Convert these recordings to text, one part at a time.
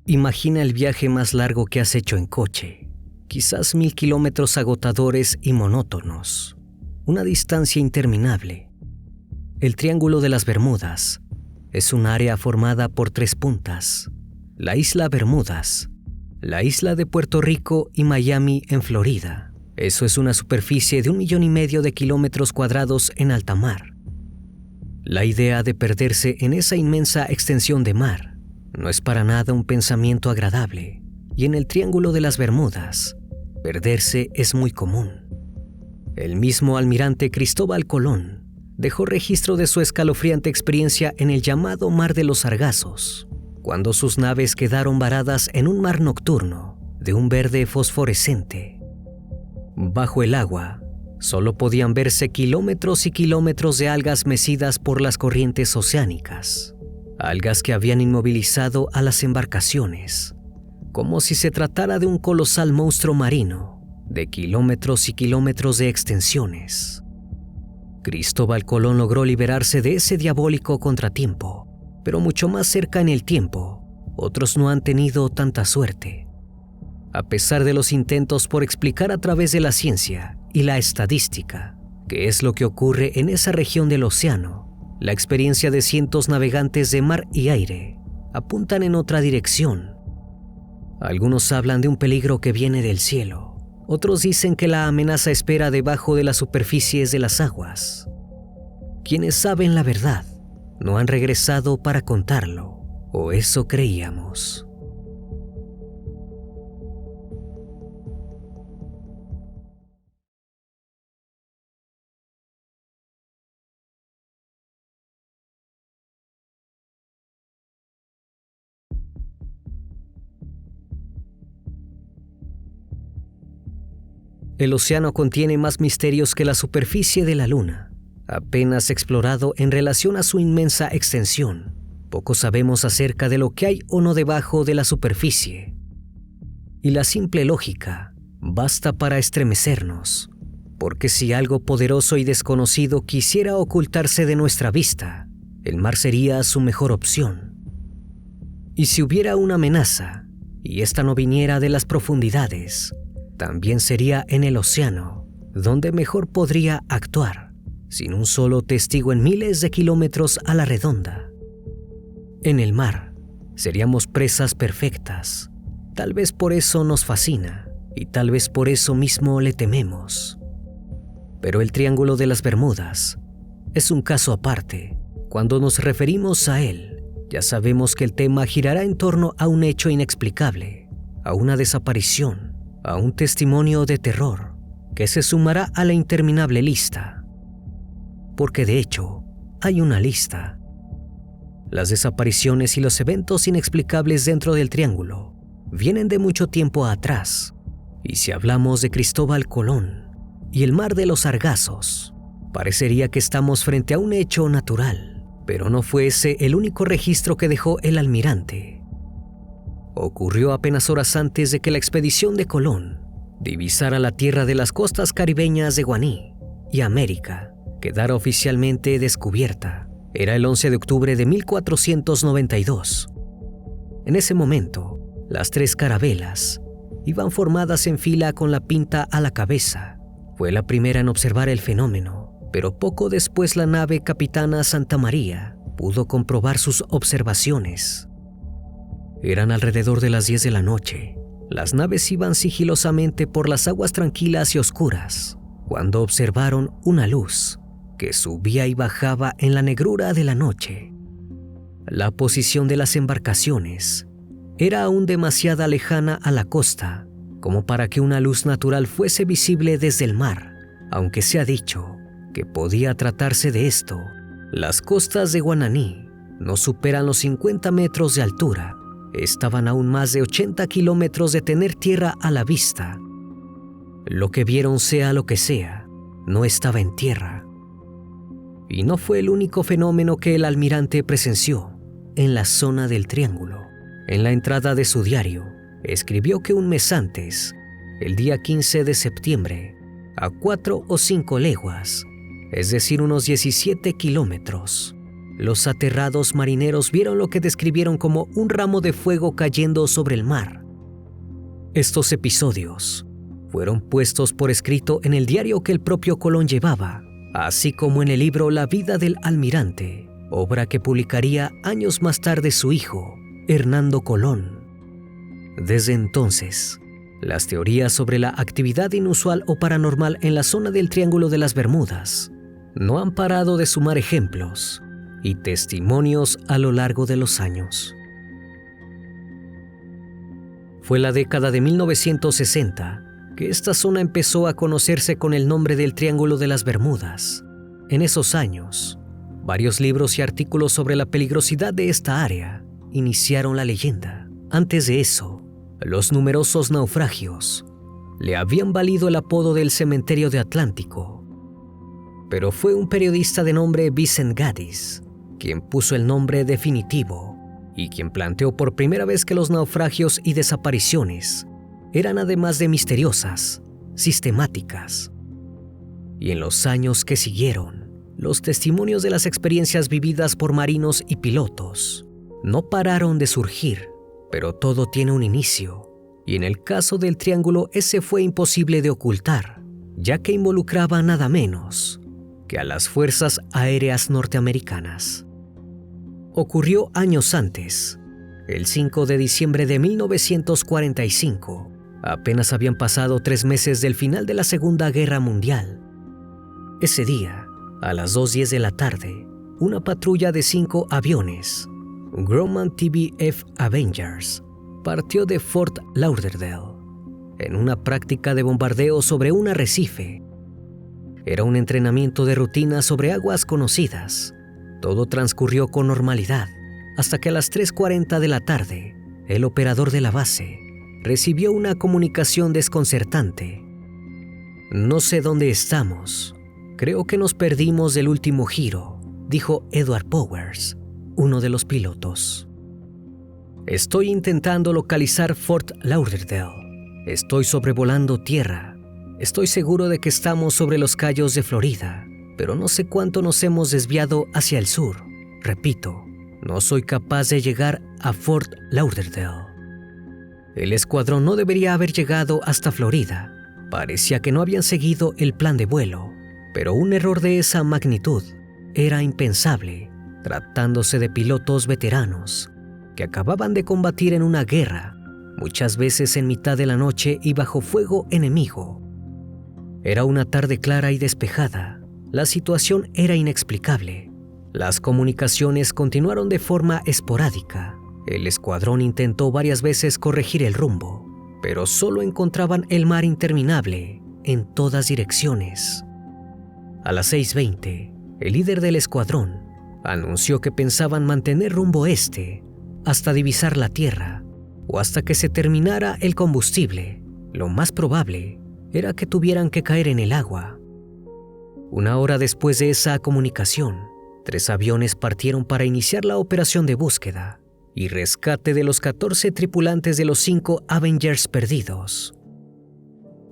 Imagina el viaje más largo que has hecho en coche, quizás 1000 kilómetros agotadores y monótonos, una distancia interminable. El Triángulo de las Bermudas es un área formada por 3 puntas: la isla Bermudas, la isla de Puerto Rico y Miami en Florida. Eso es una superficie de 1,5 millones de kilómetros cuadrados en alta mar. La idea de perderse en esa inmensa extensión de mar no es para nada un pensamiento agradable, y en el Triángulo de las Bermudas, perderse es muy común. El mismo almirante Cristóbal Colón dejó registro de su escalofriante experiencia en el llamado Mar de los Sargazos, cuando sus naves quedaron varadas en un mar nocturno de un verde fosforescente. Bajo el agua, solo podían verse kilómetros y kilómetros de algas mecidas por las corrientes oceánicas, algas que habían inmovilizado a las embarcaciones, como si se tratara de un colosal monstruo marino de kilómetros y kilómetros de extensiones. Cristóbal Colón logró liberarse de ese diabólico contratiempo, pero mucho más cerca en el tiempo, otros no han tenido tanta suerte. A pesar de los intentos por explicar a través de la ciencia y la estadística qué es lo que ocurre en esa región del océano, la experiencia de cientos navegantes de mar y aire apuntan en otra dirección. Algunos hablan de un peligro que viene del cielo. Otros dicen que la amenaza espera debajo de las superficies de las aguas. Quienes saben la verdad no han regresado para contarlo, o eso creíamos. El océano contiene más misterios que la superficie de la Luna, apenas explorado en relación a su inmensa extensión. Poco sabemos acerca de lo que hay o no debajo de la superficie. Y la simple lógica basta para estremecernos, porque si algo poderoso y desconocido quisiera ocultarse de nuestra vista, el mar sería su mejor opción. Y si hubiera una amenaza, y esta no viniera de las profundidades, también sería en el océano, donde mejor podría actuar, sin un solo testigo en miles de kilómetros a la redonda. En el mar, seríamos presas perfectas. Tal vez por eso nos fascina, y tal vez por eso mismo le tememos. Pero el Triángulo de las Bermudas es un caso aparte. Cuando nos referimos a él, ya sabemos que el tema girará en torno a un hecho inexplicable, a una desaparición, a un testimonio de terror que se sumará a la interminable lista. Porque de hecho, hay una lista. Las desapariciones y los eventos inexplicables dentro del Triángulo vienen de mucho tiempo atrás. Y si hablamos de Cristóbal Colón y el Mar de los Sargazos, parecería que estamos frente a un hecho natural, pero no fue ese el único registro que dejó el almirante. Ocurrió apenas horas antes de que la expedición de Colón divisara la tierra de las costas caribeñas de Guaní y América quedara oficialmente descubierta. Era el 11 de octubre de 1492. En ese momento, las 3 carabelas iban formadas en fila con la pinta a la cabeza. Fue la primera en observar el fenómeno, pero poco después la nave Capitana Santa María pudo comprobar sus observaciones. Eran alrededor de las 10 de la noche. Las naves iban sigilosamente por las aguas tranquilas y oscuras, cuando observaron una luz que subía y bajaba en la negrura de la noche. La posición de las embarcaciones era aún demasiado lejana a la costa como para que una luz natural fuese visible desde el mar, aunque se ha dicho que podía tratarse de esto. Las costas de Guananí no superan los 50 metros de altura. Estaban a aún más de 80 kilómetros de tener tierra a la vista. Lo que vieron, sea lo que sea, no estaba en tierra. Y no fue el único fenómeno que el almirante presenció en la zona del Triángulo. En la entrada de su diario, escribió que un mes antes, el día 15 de septiembre, a 4 o 5 leguas, es decir, unos 17 kilómetros, Los aterrados marineros vieron lo que describieron como un ramo de fuego cayendo sobre el mar. Estos episodios fueron puestos por escrito en el diario que el propio Colón llevaba, así como en el libro La vida del almirante, obra que publicaría años más tarde su hijo, Hernando Colón. Desde entonces, las teorías sobre la actividad inusual o paranormal en la zona del Triángulo de las Bermudas no han parado de sumar ejemplos y testimonios a lo largo de los años. Fue la década de 1960 que esta zona empezó a conocerse con el nombre del Triángulo de las Bermudas. En esos años, varios libros y artículos sobre la peligrosidad de esta área iniciaron la leyenda. Antes de eso, los numerosos naufragios le habían valido el apodo del Cementerio de Atlántico. Pero fue un periodista de nombre Vincent Gaddis quien puso el nombre definitivo y quien planteó por primera vez que los naufragios y desapariciones eran, además de misteriosas, sistemáticas. Y en los años que siguieron, los testimonios de las experiencias vividas por marinos y pilotos no pararon de surgir, pero todo tiene un inicio, y en el caso del Triángulo ese fue imposible de ocultar, ya que involucraba nada menos que a las Fuerzas Aéreas Norteamericanas. Ocurrió años antes, el 5 de diciembre de 1945. Apenas habían pasado 3 meses del final de la Segunda Guerra Mundial. Ese día, a las 2:10 de la tarde, una patrulla de 5 aviones, Grumman TBF Avengers, partió de Fort Lauderdale en una práctica de bombardeo sobre un arrecife. Era un entrenamiento de rutina sobre aguas conocidas. Todo transcurrió con normalidad hasta que a las 3:40 de la tarde, el operador de la base recibió una comunicación desconcertante. «No sé dónde estamos. Creo que nos perdimos del último giro», dijo Edward Powers, uno de los pilotos. «Estoy intentando localizar Fort Lauderdale. Estoy sobrevolando tierra. Estoy seguro de que estamos sobre los Cayos de Florida, pero no sé cuánto nos hemos desviado hacia el sur. Repito, no soy capaz de llegar a Fort Lauderdale». El escuadrón no debería haber llegado hasta Florida. Parecía que no habían seguido el plan de vuelo, pero un error de esa magnitud era impensable, tratándose de pilotos veteranos que acababan de combatir en una guerra, muchas veces en mitad de la noche y bajo fuego enemigo. Era una tarde clara y despejada. La situación era inexplicable. Las comunicaciones continuaron de forma esporádica. El escuadrón intentó varias veces corregir el rumbo, pero solo encontraban el mar interminable en todas direcciones. A las 6:20, el líder del escuadrón anunció que pensaban mantener rumbo este hasta divisar la tierra o hasta que se terminara el combustible. Lo más probable era que tuvieran que caer en el agua. 1 hora después de esa comunicación, 3 aviones partieron para iniciar la operación de búsqueda y rescate de los 14 tripulantes de los 5 Avengers perdidos.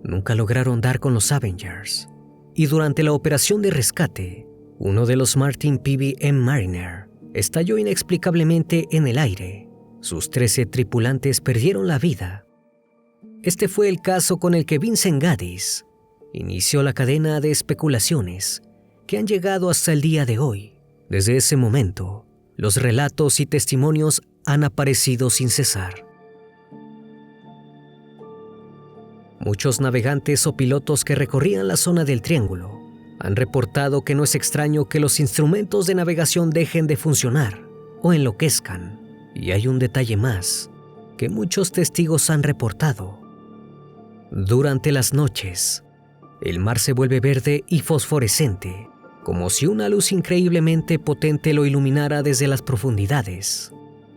Nunca lograron dar con los Avengers, y durante la operación de rescate, uno de los Martin PBM Mariner estalló inexplicablemente en el aire. Sus 13 tripulantes perdieron la vida. Este fue el caso con el que Vincent Gaddis inició la cadena de especulaciones que han llegado hasta el día de hoy. Desde ese momento, los relatos y testimonios han aparecido sin cesar. Muchos navegantes o pilotos que recorrían la zona del Triángulo han reportado que no es extraño que los instrumentos de navegación dejen de funcionar o enloquezcan. Y hay un detalle más que muchos testigos han reportado. Durante las noches, el mar se vuelve verde y fosforescente, como si una luz increíblemente potente lo iluminara desde las profundidades.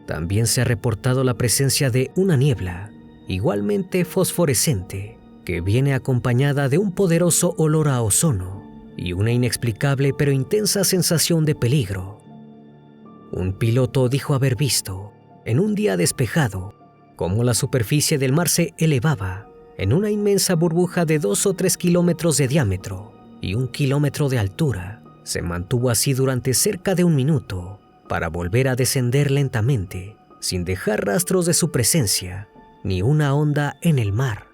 También se ha reportado la presencia de una niebla, igualmente fosforescente, que viene acompañada de un poderoso olor a ozono y una inexplicable pero intensa sensación de peligro. Un piloto dijo haber visto, en un día despejado, cómo la superficie del mar se elevaba en una inmensa burbuja de 2 o 3 kilómetros de diámetro y 1 kilómetro de altura. Se mantuvo así durante cerca de 1 minuto para volver a descender lentamente, sin dejar rastros de su presencia, ni una onda en el mar.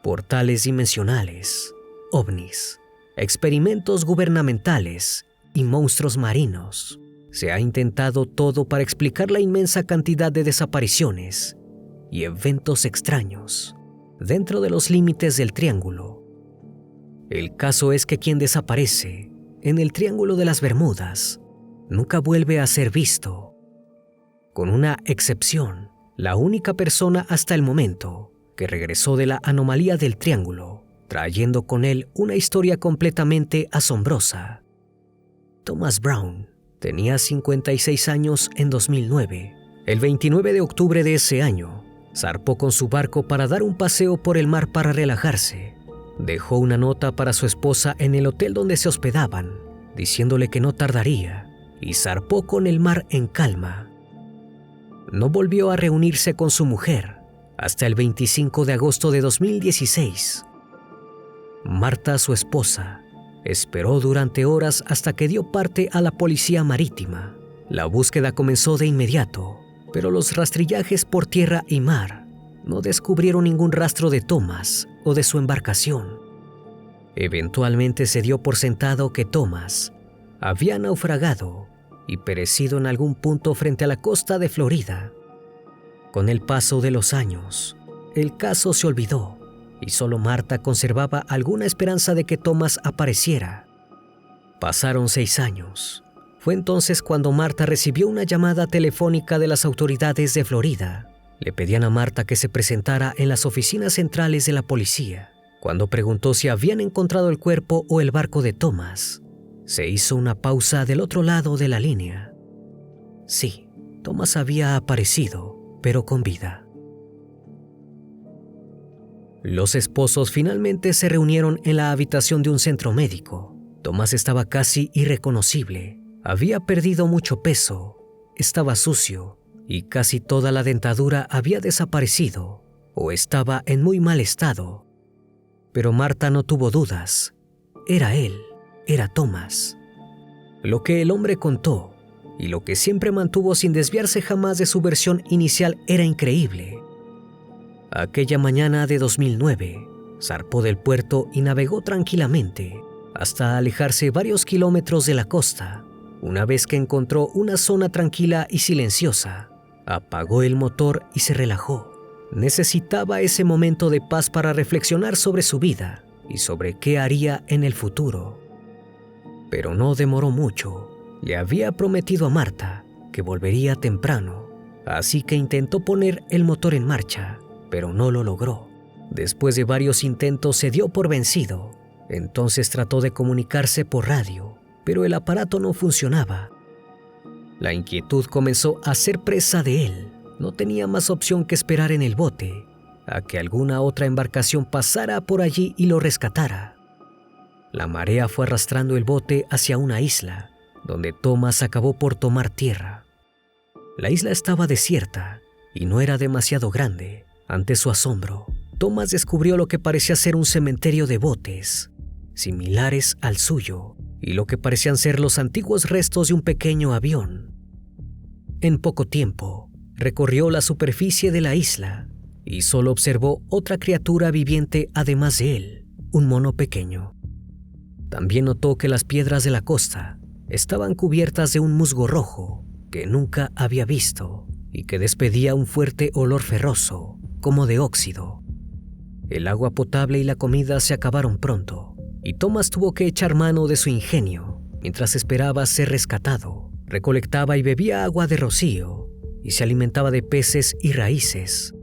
Portales dimensionales, ovnis, experimentos gubernamentales y monstruos marinos. Se ha intentado todo para explicar la inmensa cantidad de desapariciones y eventos extraños dentro de los límites del Triángulo. El caso es que quien desaparece en el Triángulo de las Bermudas nunca vuelve a ser visto. Con una excepción, la única persona hasta el momento que regresó de la anomalía del Triángulo, trayendo con él una historia completamente asombrosa. Thomas Brown tenía 56 años en 2009. El 29 de octubre de ese año, zarpó con su barco para dar un paseo por el mar para relajarse. Dejó una nota para su esposa en el hotel donde se hospedaban, diciéndole que no tardaría, y zarpó con el mar en calma. No volvió a reunirse con su mujer hasta el 25 de agosto de 2016. Marta, su esposa, esperó durante horas hasta que dio parte a la policía marítima. La búsqueda comenzó de inmediato, pero los rastrillajes por tierra y mar no descubrieron ningún rastro de Thomas o de su embarcación. Eventualmente se dio por sentado que Thomas había naufragado y perecido en algún punto frente a la costa de Florida. Con el paso de los años, el caso se olvidó y solo Marta conservaba alguna esperanza de que Thomas apareciera. Pasaron 6 años. Fue entonces cuando Marta recibió una llamada telefónica de las autoridades de Florida. Le pedían a Marta que se presentara en las oficinas centrales de la policía. Cuando preguntó si habían encontrado el cuerpo o el barco de Thomas, se hizo una pausa del otro lado de la línea. Sí, Thomas había aparecido, pero con vida. Los esposos finalmente se reunieron en la habitación de un centro médico. Thomas estaba casi irreconocible. Había perdido mucho peso, estaba sucio y casi toda la dentadura había desaparecido o estaba en muy mal estado. Pero Marta no tuvo dudas. Era él, era Thomas. Lo que el hombre contó y lo que siempre mantuvo sin desviarse jamás de su versión inicial era increíble. Aquella mañana de 2009, zarpó del puerto y navegó tranquilamente hasta alejarse varios kilómetros de la costa. Una vez que encontró una zona tranquila y silenciosa, apagó el motor y se relajó. Necesitaba ese momento de paz para reflexionar sobre su vida y sobre qué haría en el futuro. Pero no demoró mucho. Le había prometido a Marta que volvería temprano, así que intentó poner el motor en marcha, pero no lo logró. Después de varios intentos se dio por vencido. Entonces trató de comunicarse por radio, pero el aparato no funcionaba. La inquietud comenzó a ser presa de él. No tenía más opción que esperar en el bote a que alguna otra embarcación pasara por allí y lo rescatara. La marea fue arrastrando el bote hacia una isla, donde Thomas acabó por tomar tierra. La isla estaba desierta y no era demasiado grande. Ante su asombro, Thomas descubrió lo que parecía ser un cementerio de botes, similares al suyo, y lo que parecían ser los antiguos restos de un pequeño avión. En poco tiempo, recorrió la superficie de la isla y solo observó otra criatura viviente además de él, un mono pequeño. También notó que las piedras de la costa estaban cubiertas de un musgo rojo que nunca había visto y que despedía un fuerte olor ferroso, como de óxido. El agua potable y la comida se acabaron pronto, y Thomas tuvo que echar mano de su ingenio mientras esperaba ser rescatado. Recolectaba y bebía agua de rocío y se alimentaba de peces y raíces.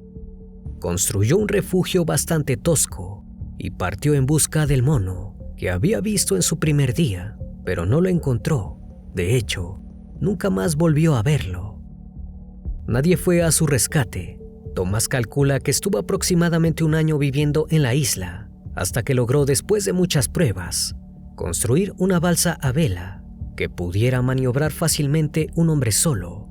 Construyó un refugio bastante tosco y partió en busca del mono que había visto en su primer día, pero no lo encontró. De hecho, nunca más volvió a verlo. Nadie fue a su rescate. Thomas calcula que estuvo aproximadamente 1 año viviendo en la isla, hasta que logró, después de muchas pruebas, construir una balsa a vela que pudiera maniobrar fácilmente un hombre solo.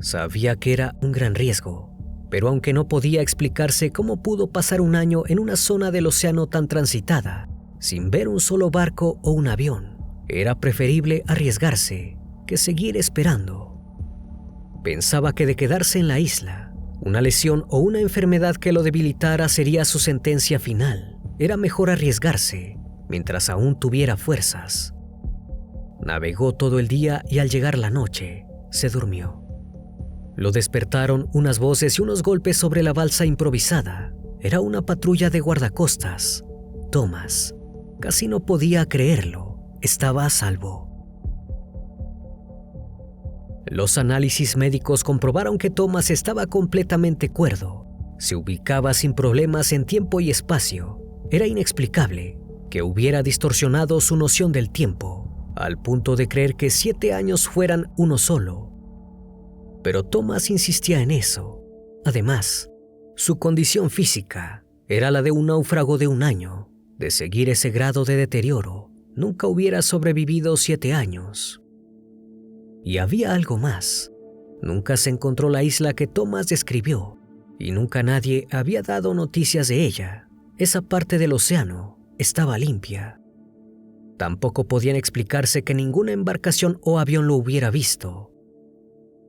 Sabía que era un gran riesgo, pero aunque no podía explicarse cómo pudo pasar 1 año en una zona del océano tan transitada, sin ver un solo barco o un avión, era preferible arriesgarse que seguir esperando. Pensaba que de quedarse en la isla, una lesión o una enfermedad que lo debilitara sería su sentencia final. Era mejor arriesgarse mientras aún tuviera fuerzas. Navegó todo el día y al llegar la noche, se durmió. Lo despertaron unas voces y unos golpes sobre la balsa improvisada. Era una patrulla de guardacostas. Thomas casi no podía creerlo. Estaba a salvo. Los análisis médicos comprobaron que Thomas estaba completamente cuerdo. Se ubicaba sin problemas en tiempo y espacio. Era inexplicable que hubiera distorsionado su noción del tiempo, al punto de creer que 7 años fueran uno solo. Pero Thomas insistía en eso. Además, su condición física era la de un náufrago de 1 año. De seguir ese grado de deterioro, nunca hubiera sobrevivido 7 años. Y había algo más. Nunca se encontró la isla que Thomas describió, y nunca nadie había dado noticias de ella. Esa parte del océano estaba limpia. Tampoco podían explicarse que ninguna embarcación o avión lo hubiera visto.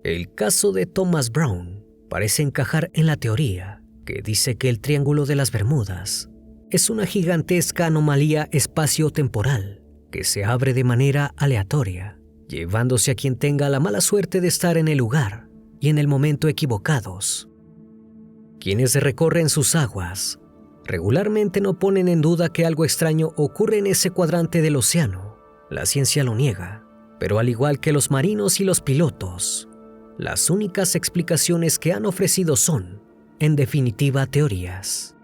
El caso de Thomas Brown parece encajar en la teoría que dice que el Triángulo de las Bermudas es una gigantesca anomalía espacio-temporal que se abre de manera aleatoria, llevándose a quien tenga la mala suerte de estar en el lugar y en el momento equivocados. Quienes recorren sus aguas regularmente no ponen en duda que algo extraño ocurre en ese cuadrante del océano. La ciencia lo niega, pero al igual que los marinos y los pilotos, las únicas explicaciones que han ofrecido son, en definitiva, teorías.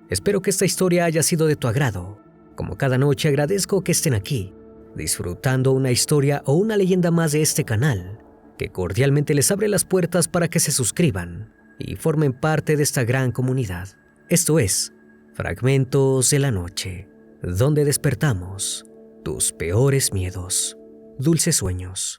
Espero que esta historia haya sido de tu agrado. Como cada noche agradezco que estén aquí, disfrutando una historia o una leyenda más de este canal, que cordialmente les abre las puertas para que se suscriban y formen parte de esta gran comunidad. Esto es Fragmentos de la Noche, donde despertamos tus peores miedos. Dulces sueños.